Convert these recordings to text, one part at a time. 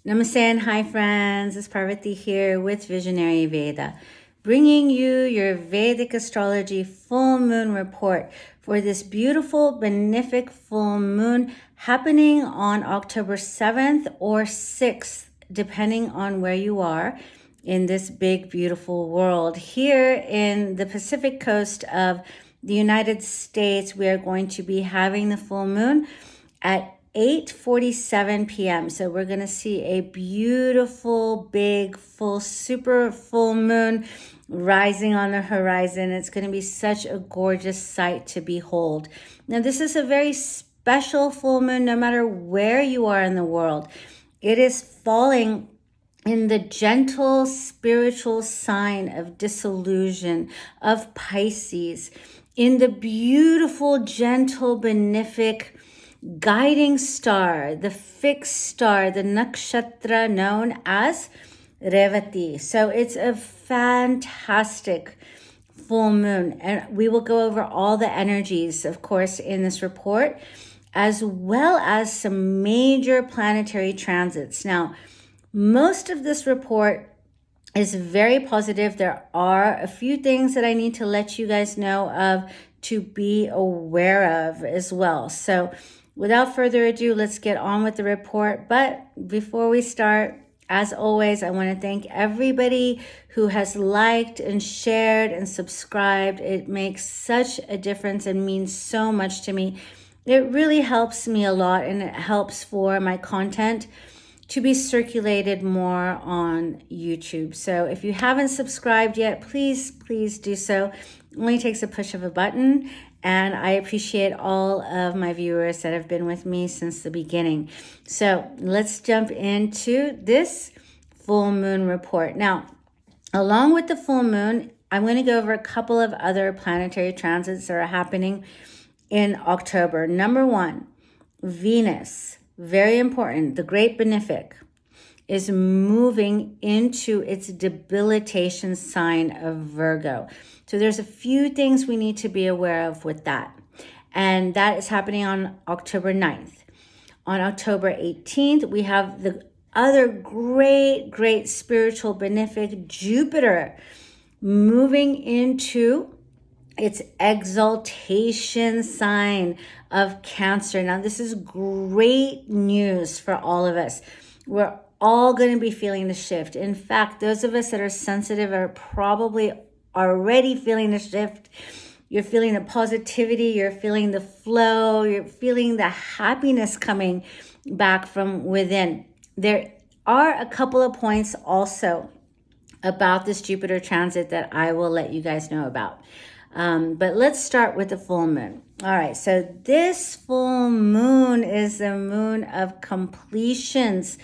Namaste and hi friends, it's Parvati here with Visionary Veda, bringing you your Vedic astrology full moon report for this beautiful benefic full moon happening on October 7th or 6th, depending on where you are in this big beautiful world. Here in the Pacific coast of the United States, we are going to be having the full moon at 8:47 p.m. So we're going to see a beautiful, big, full, super full moon rising on the horizon. It's going to be such a gorgeous sight to behold. Now, this is a very special full moon, no matter where you are in the world. It is falling in the gentle spiritual sign of disillusion, of Pisces, in the beautiful, gentle, benefic, guiding star, the fixed star, the nakshatra known as Revati. So it's a fantastic full moon. And we will go over all the energies, of course, in this report, as well as some major planetary transits. Now, most of this report is very positive. There are a few things that I need to let you guys know of to be aware of as well. So without further ado, let's get on with the report. But before we start, as always, I want to thank everybody who has liked and shared and subscribed. It makes such a difference and means so much to me. It really helps me a lot, and it helps for my content to be circulated more on YouTube. So if you haven't subscribed yet, please do so. It only takes a push of a button, and I appreciate all of my viewers that have been with me since the beginning. So let's jump into this full moon report. Now, along with the full moon, I'm going to go over a couple of other planetary transits that are happening in October. Number one, Venus. Very important. The great benefic is moving into its debilitation sign of Virgo. So there's a few things we need to be aware of with that. And that is happening on October 9th. On October 18th, we have the other great spiritual benefic, Jupiter, moving into its exaltation sign of Cancer. Now, this is great news for all of us. We're all going to be feeling the shift. In fact, those of us that are sensitive are probably already feeling the shift. You're feeling the positivity, you're feeling the flow, you're feeling the happiness coming back from within. There are a couple of points also about this Jupiter transit that I will let you guys know about. But let's start with the full moon. All right, so this full moon is the moon of completions,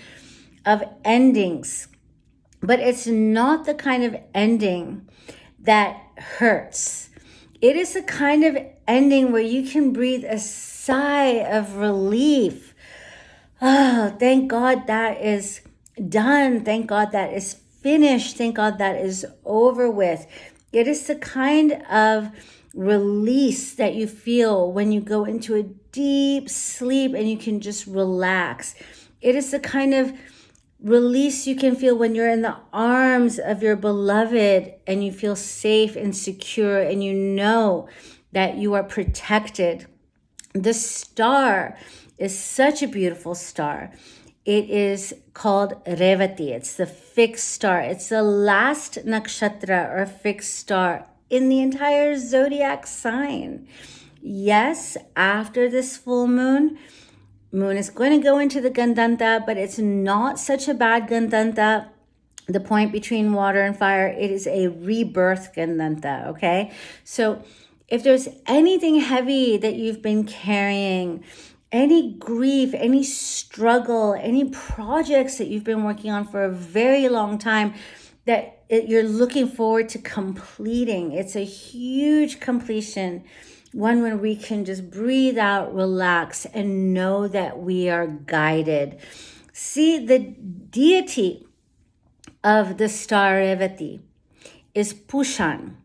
of endings. But it's not the kind of ending that hurts. It is a kind of ending where you can breathe a sigh of relief. Oh, thank God that is done. Thank God that is finished. Thank God that is over with. It is the kind of release that you feel when you go into a deep sleep and you can just relax. It is the kind of release you can feel when you're in the arms of your beloved and you feel safe and secure and you know that you are protected. The star is such a beautiful star. It is called Revati. It's the fixed star. It's the last nakshatra or fixed star in the entire zodiac sign. Yes, after this full moon is going to go into the Gandanta, but it's not such a bad Gandanta. The point between water and fire, it is a rebirth Gandanta, okay? So if there's anything heavy that you've been carrying, any grief, any struggle, any projects that you've been working on for a very long time that you're looking forward to completing, it's a huge completion, one when we can just breathe out, relax, and know that we are guided. See, the deity of the star Revati is Pushan,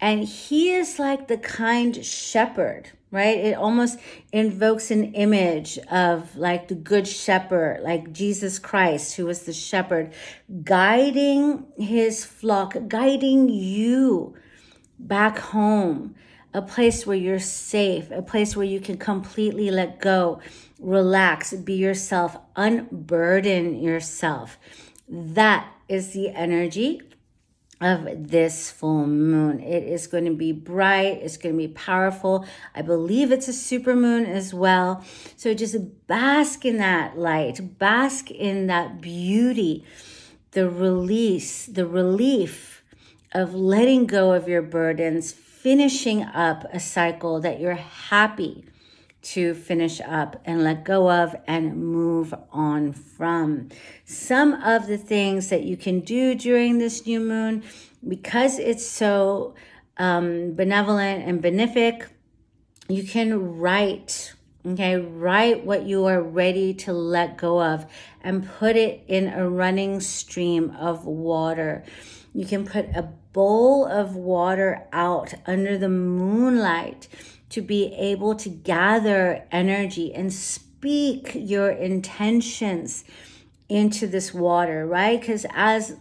and he is like the kind shepherd right? It almost invokes an image of like the good shepherd, like Jesus Christ, who was the shepherd, guiding his flock, guiding you back home, a place where you're safe, a place where you can completely let go, relax, be yourself, unburden yourself. That is the energy of this full moon. It is going to be bright. It's going to be powerful. I believe it's a super moon as well. So just bask in that light, bask in that beauty, the release, the relief of letting go of your burdens, finishing up a cycle that you're happy to finish up and let go of and move on from. Some of the things that you can do during this new moon, because it's so benevolent and benefic, you can write, okay? Write what you are ready to let go of and put it in a running stream of water. You can put a bowl of water out under the moonlight to be able to gather energy and speak your intentions into this water, right? Because as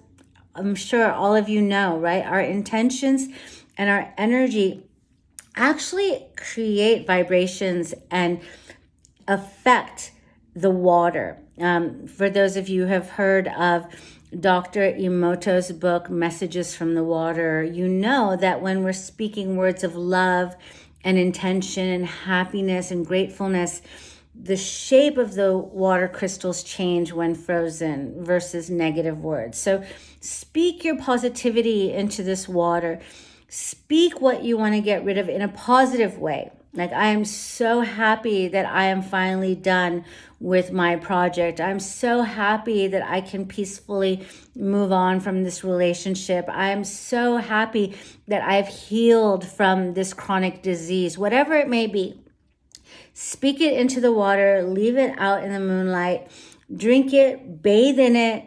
I'm sure all of you know, right, our intentions and our energy actually create vibrations and affect the water. For those of you who have heard of Dr. Emoto's book, Messages from the Water, you know that when we're speaking words of love and intention and happiness and gratefulness, the shape of the water crystals change when frozen versus negative words. So speak your positivity into this water. Speak what you want to get rid of in a positive way. Like, I am so happy that I am finally done with my project. I'm so happy that I can peacefully move on from this relationship. I am so happy that I've healed from this chronic disease, whatever it may be. Speak it into the water, leave it out in the moonlight, drink it, bathe in it,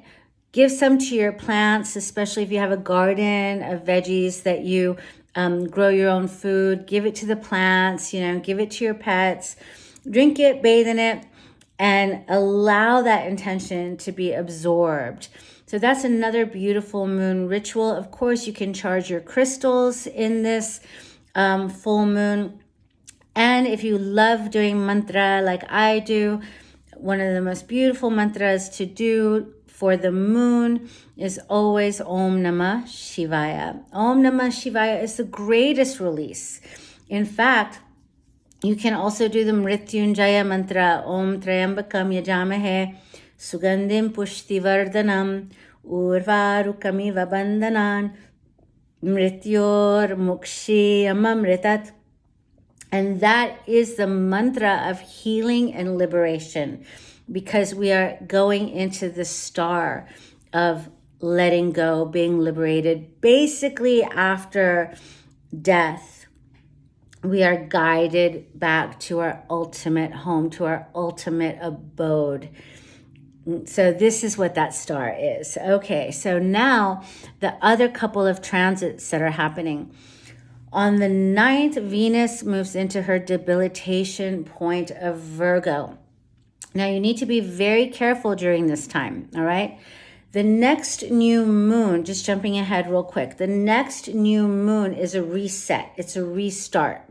give some to your plants, especially if you have a garden of veggies that you grow your own food. Give it to the plants, give it to your pets. Drink it, bathe in it, and allow that intention to be absorbed. So that's another beautiful moon ritual. Of course, you can charge your crystals in this full moon. And if you love doing mantra like I do, one of the most beautiful mantras to do for the moon is always Om Namah Shivaya. Om Namah Shivaya is the greatest release. In fact, you can also do the Mrityunjaya mantra, Om Trayambakam Yajamahe, Sugandhim Pushtivardhanam, Urvarukamiva Bandhanan, Mrityor Mukshi Amamritat. And that is the mantra of healing and liberation, because we are going into the star of letting go, being liberated. Basically, after death, we are guided back to our ultimate home, to our ultimate abode. So this is what that star is. Okay, so now the other couple of transits that are happening. On the 9th, Venus moves into her debilitation point of Virgo. Now, you need to be very careful during this time, all right? The next new moon, just jumping ahead real quick, the next new moon is a reset. It's a restart.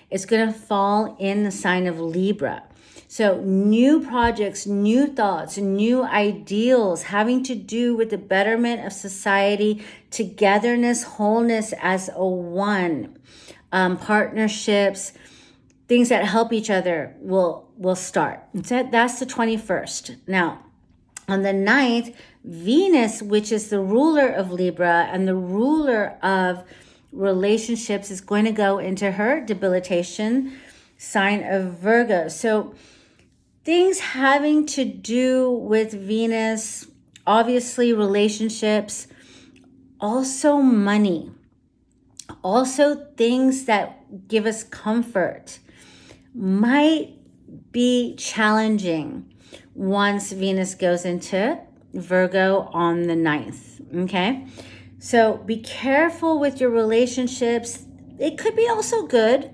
It's going to fall in the sign of Libra. So new projects, new thoughts, new ideals having to do with the betterment of society, togetherness, wholeness as a one, partnerships, things that help each other will start. So that's the 21st. Now, on the 9th, Venus, which is the ruler of Libra and the ruler of relationships, is going to go into her debilitation sign of Virgo. So things having to do with Venus, obviously relationships, also money, also things that give us comfort, might be challenging once Venus goes into Virgo on the 9th, okay? So be careful with your relationships. it could be also good.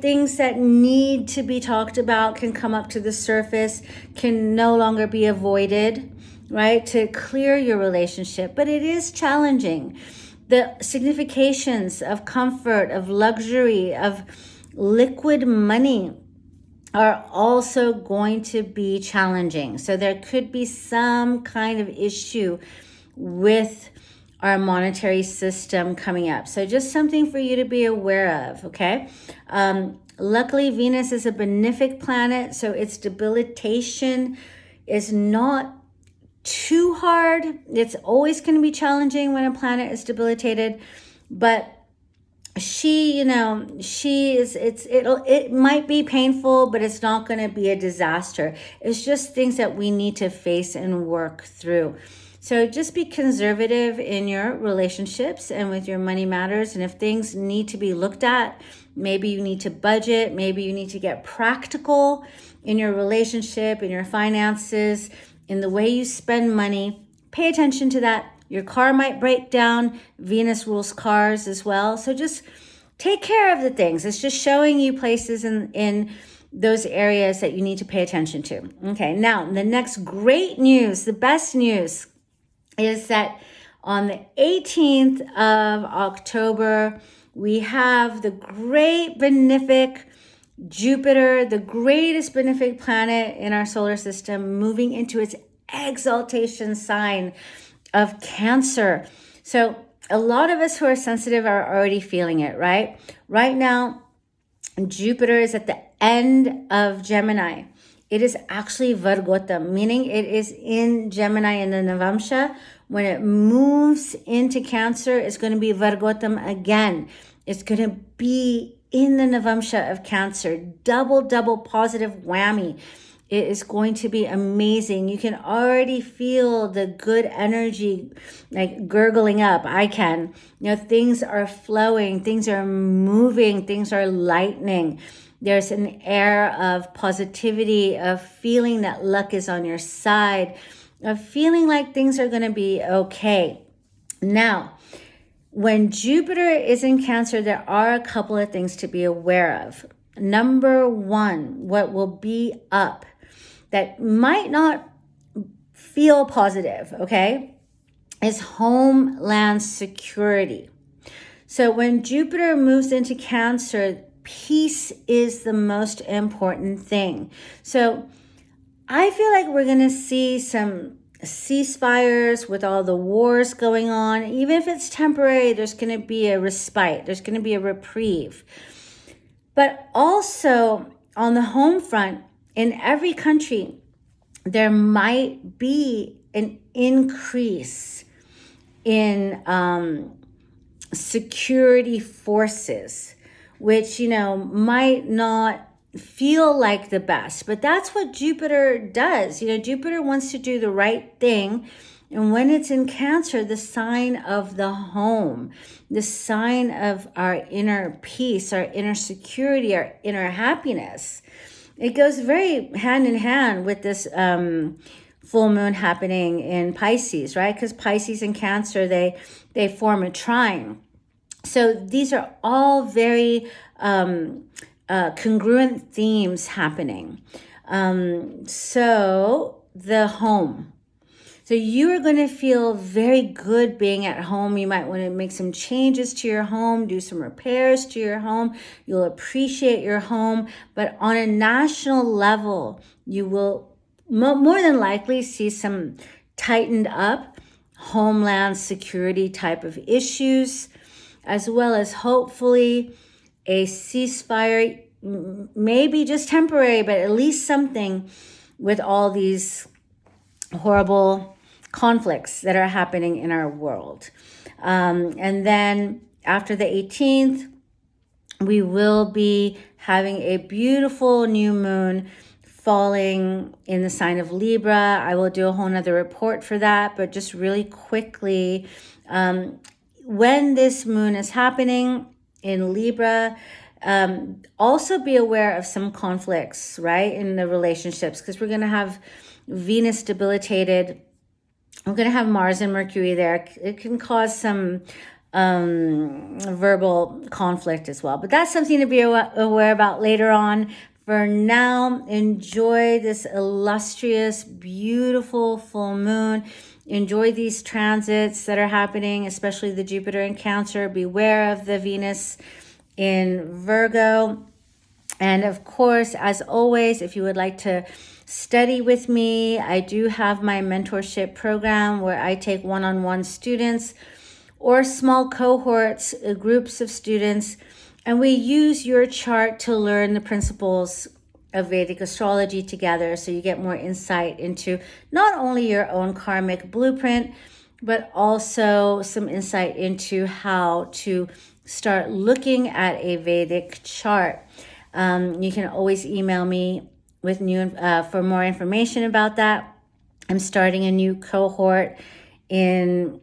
Things that need to be talked about can come up to the surface, can no longer be avoided, right? To clear your relationship. But it is challenging. The significations of comfort, of luxury, of liquid money are also going to be challenging. So there could be some kind of issue with our monetary system coming up. So just something for you to be aware of, okay? Luckily, Venus is a benefic planet, so its debilitation is not too hard. It's always going to be challenging when a planet is debilitated, but it might be painful, but it's not going to be a disaster. It's just things that we need to face and work through. So just be conservative in your relationships and with your money matters. And if things need to be looked at, maybe you need to budget, maybe you need to get practical in your relationship, in your finances, in the way you spend money. Pay attention to that. Your car might break down. Venus rules cars as well. So just take care of the things. It's just showing you places in those areas that you need to pay attention to. Okay, now the next great news, the best news, is that on the 18th of October, we have the great benefic Jupiter, the greatest benefic planet in our solar system, moving into its exaltation sign of Cancer. So a lot of us who are sensitive are already feeling it, right? Right now, Jupiter is at the end of Gemini. It is actually Vargotam, meaning it is in Gemini in the Navamsha. When it moves into Cancer, it's going to be Vargotam again. It's going to be in the Navamsha of Cancer. Double positive whammy. It is going to be amazing. You can already feel the good energy like gurgling up. I can. Things are flowing. Things are moving. Things are lightening. There's an air of positivity, of feeling that luck is on your side, of feeling like things are going to be okay. Now, when Jupiter is in Cancer, there are a couple of things to be aware of. Number one, what will be up that might not feel positive, okay, is homeland security. So when Jupiter moves into Cancer, peace is the most important thing. So I feel like we're going to see some ceasefires with all the wars going on. Even if it's temporary, there's going to be a respite. There's going to be a reprieve. But also on the home front, in every country, there might be an increase in security forces, which, might not feel like the best, but that's what Jupiter does. Jupiter wants to do the right thing. And when it's in Cancer, the sign of the home, the sign of our inner peace, our inner security, our inner happiness, it goes very hand in hand with this full moon happening in Pisces, right? Because Pisces and Cancer, they form a trine. So these are all very congruent themes happening. So the home. So you are going to feel very good being at home. You might want to make some changes to your home, do some repairs to your home. You'll appreciate your home. But on a national level, you will more than likely see some tightened up homeland security type of issues, as well as hopefully a ceasefire, maybe just temporary, but at least something with all these horrible conflicts that are happening in our world. And then after the 18th, we will be having a beautiful new moon falling in the sign of Libra. I will do a whole nother report for that, but just really quickly, when this moon is happening in Libra, also be aware of some conflicts, right, in the relationships, because we're going to have Venus debilitated. We're going to have Mars and Mercury there. It can cause some verbal conflict as well. But that's something to be aware about later on. For now, enjoy this illustrious, beautiful full moon. Enjoy these transits that are happening, especially the Jupiter in Cancer. Beware of the Venus in Virgo. And of course, as always, if you would like to study with me, I do have my mentorship program where I take one-on-one students or small cohorts, groups of students, and we use your chart to learn the principles of Vedic astrology together, so you get more insight into not only your own karmic blueprint, but also some insight into how to start looking at a Vedic chart. You can always email me with for more information about that. I'm starting a new cohort in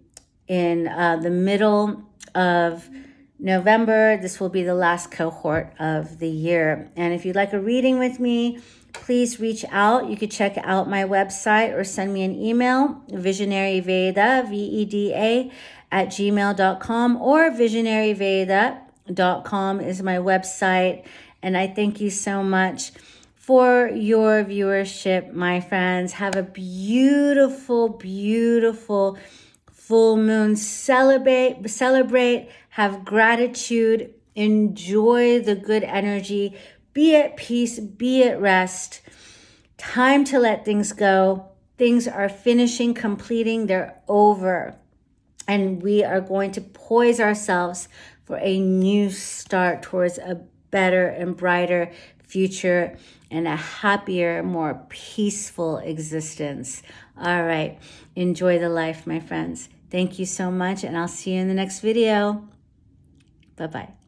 the middle of November. This will be the last cohort of the year. And if you'd like a reading with me, please reach out. You could check out my website or send me an email, visionaryveda, VEDA, @gmail.com, or visionaryveda.com is my website. And I thank you so much for your viewership, my friends. Have a beautiful, beautiful full moon. Celebrate, have gratitude, enjoy the good energy, be at peace, be at rest. Time to let things go. Things are finishing, completing, they're over. And we are going to poise ourselves for a new start towards a better and brighter future and a happier, more peaceful existence. All right. Enjoy the life, my friends. Thank you so much, and I'll see you in the next video. Bye-bye.